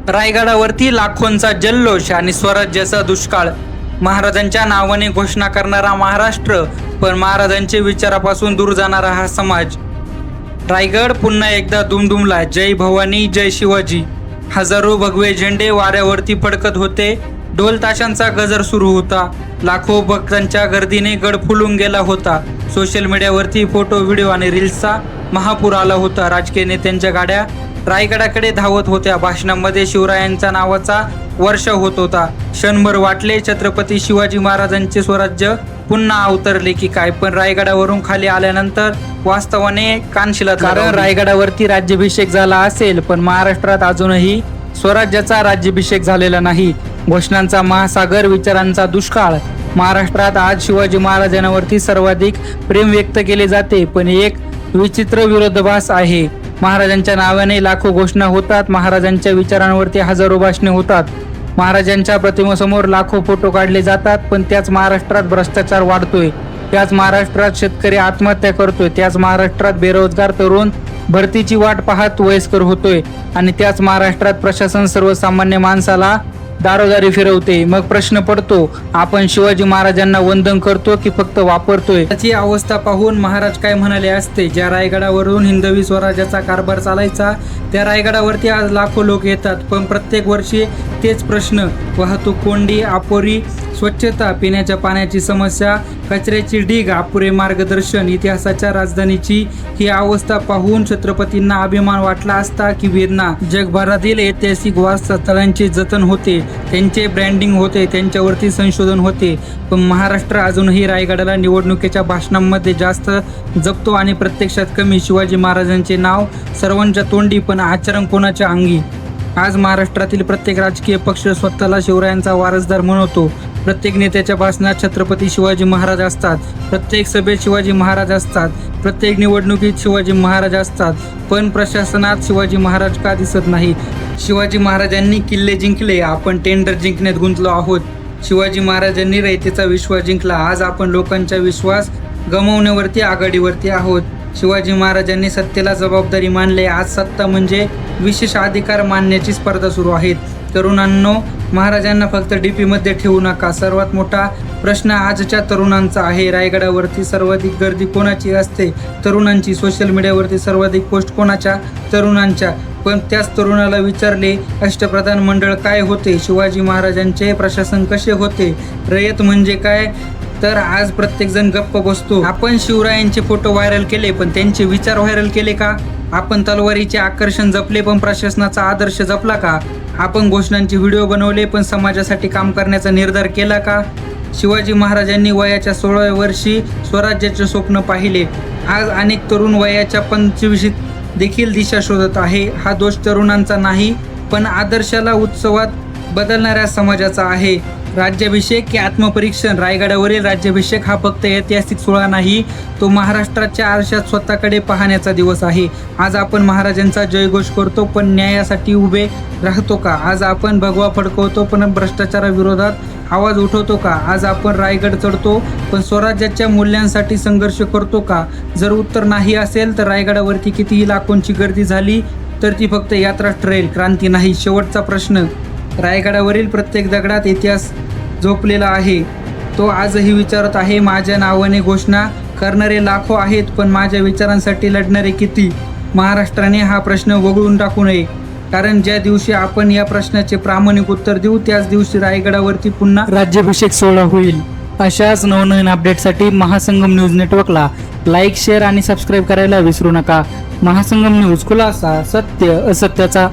रायगडावरती लाखोंचा जल्लोष आणि स्वराज्याचा दुष्काळ. महाराजांच्या नावाने घोषणा करणारा महाराष्ट्र, पण महाराजांच्या विचारापासून दूर जाणारा हा समाज. रायगड पुन्हा एकदा दुमदुमला. जय भवानी, जय शिवाजी. हजारो भगवे झेंडे वाऱ्यावरती फडकत होते. ढोल ताशांचा गजर सुरू होता. लाखो भक्तांच्या गर्दीने गड फुलून गेला होता. सोशल मीडियावरती फोटो, व्हिडिओ आणि रील्सचा महापूर आला होता. राजकीय नेत्यांच्या गाड्या रायगडाकडे धावत होत्या. भाषणामध्ये शिवरायांच्या नावाचा वर्ष होत होता. क्षणभर वाटले छत्रपती शिवाजी महाराजांचे स्वराज्य पुन्हा अवतरले की काय. पण रायगडावरून खाली आल्यानंतर वास्तवाने कानशिलात. कारण रायगडावरती राज्याभिषेक झाला असेल, पण महाराष्ट्रात अजूनही स्वराज्याचा राज्याभिषेक झालेला नाही. घोषणांचा महासागर, विचारांचा दुष्काळ. महाराष्ट्रात आज शिवाजी महाराजांवरती सर्वाधिक प्रेम व्यक्त केले जाते, पण एक विचित्र विरोधाभास आहे. महाराजांच्या नावाने लाखो घोषणा होतात. महाराजांच्या विचारांवरती हजारो भाषणे होतात. महाराजांच्या प्रतिमेसमोर लाखो फोटो काढले जातात, पण त्याच महाराष्ट्रात भ्रष्टाचार वाढतोय. त्याच महाराष्ट्रात शेतकरी आत्महत्या करतोय. त्याच महाराष्ट्रात बेरोजगार तरुण भरतीची वाट पाहत वयस्कर होतोय. आणि त्याच महाराष्ट्रात प्रशासन सर्वसामान्य माणसाला दारोदारी फिरवते. मग प्रश्न पडतो, आपण शिवाजी महाराजांना वंदन करतो की फक्त वापरतोय? त्याची अवस्था पाहून महाराज काय म्हणाले असते. ज्या रायगडावरून हिंदवी स्वराज्याचा कारभार चालायचा, त्या रायगडावरती आज लाखो लोक येतात, पण प्रत्येक वर्षी तेच प्रश्न. वाहतूक कोंडी, अपुरी स्वच्छता, पिण्याच्या पाण्याची समस्या, कचऱ्याची ढीग, अपुरे मार्गदर्शन. इतिहासाच्या राजधानीची ही अवस्था पाहून छत्रपतींना अभिमान वाटला असता की वेदना? जगभरातील ऐतिहासिक वारसास्थळांचे जतन होते, त्यांचे ब्रँडिंग होते, त्यांच्यावरती संशोधन होते, पण महाराष्ट्र अजूनही रायगडाला निवडणुकीच्या भाषणांमध्ये जास्त जपतो आणि प्रत्यक्षात कमी. शिवाजी महाराजांचे नाव सर्वांच्या तोंडी, पण आचरण कोणाच्या अंगी? आज महाराष्ट्रातील प्रत्येक राजकीय पक्ष स्वतःला शिवरायांचा वारसदार म्हणवतो. प्रत्येक नेत्याच्या भाषणात छत्रपती शिवाजी महाराज असतात. प्रत्येक सभेत शिवाजी महाराज असतात. प्रत्येक निवडणुकीत शिवाजी महाराज असतात, पण प्रशासनात शिवाजी महाराज का दिसत नाही? शिवाजी महाराजांनी किल्ले जिंकले, आपण टेंडर जिंकण्यात गुंतलो आहोत. शिवाजी महाराजांनी रयतेचा विश्वास जिंकला, आज आपण लोकांचा विश्वास गमावण्यावरती आघाडीवरती आहोत. शिवाजी महाराजांनी सत्तेला जबाबदारी मानले, आज सत्ता म्हणजे विशेष अधिकार मानण्याची स्पर्धा सुरू आहे. तरुणांनो, महाराजांना फक्त डीपी मध्ये ठेवू नका. सर्वात मोठा प्रश्न आजच्या तरुणांचा आहे. रायगडावरती सर्वाधिक गर्दी कोणाची असते? तरुणांची. सोशल मीडियावरती सर्वाधिक पोस्ट कोणाच्या? तरुणांच्या. पण त्याच तरुणाला विचारले, अष्टप्रधान मंडळ काय होते? शिवाजी महाराजांचे प्रशासन कसे होते? रयत म्हणजे काय? तर आज प्रत्येकजण गप्प बसतो. आपण शिवरायांचे फोटो व्हायरल केले, पण त्यांचे विचार व्हायरल केले का? आपण तलवारीचे आकर्षण जपले, पण प्रशासनाचा आदर्श जपला का? आपण घोषणांचे व्हिडिओ बनवले, पण समाजासाठी काम करण्याचा निर्धार केला का? शिवाजी महाराजांनी वयाच्या 16व्या वर्षी स्वराज्याचे स्वप्न पाहिले. आज अनेक तरुण वयाच्या 25शीत देखील दिशा शोधत आहे. हा दोष तरुणांचा नाही, पण आदर्शाला उत्सवात बदलणाऱ्या समाजाचा आहे. राज्याभिषेक की आत्मपरीक्षण? रायगडावरील राज्याभिषेक हा फक्त ऐतिहासिक सोहळा नाही, तो महाराष्ट्राच्या आरशात स्वतःकडे पाहण्याचा दिवस आहे. आज आपण महाराजांचा जयघोष करतो, पण न्यायासाठी उभे राहतो का? आज आपण भगवा फडकवतो, पण भ्रष्टाचाराविरोधात आवाज उठवतो का? आज आपण रायगड चढतो, पण स्वराज्याच्या मूल्यांसाठी संघर्ष करतो का? जर उत्तर नाही असेल, तर रायगडावरती कितीही लाखोंची गर्दी झाली तर ती फक्त यात्रा ठरेल, क्रांती नाही. शेवटचा प्रश्न, रायगडावरील प्रत्येक दगडात इतिहास झोपलेला आहे, तो आजही विचारत आहे. माझ्या नावाने घोषणा करणारे लाखो आहेत, पण माझ्या विचारांसाठी लढणारे किती? महाराष्ट्राने हा प्रश्न वगळून टाकू नये, कारण ज्या दिवशी आपण या प्रश्नाचे प्रामाणिक उत्तर देऊ, त्याच दिवशी रायगडावरती पुन्हा राज्याभिषेक सोहळा होईल. अशाच नवनवीन अपडेटसाठी महासंगम न्यूज नेटवर्कला लाईक, शेअर आणि सबस्क्राईब करायला विसरू नका. महासंगम न्यूज, खुलासा, सत्य असत्याचा.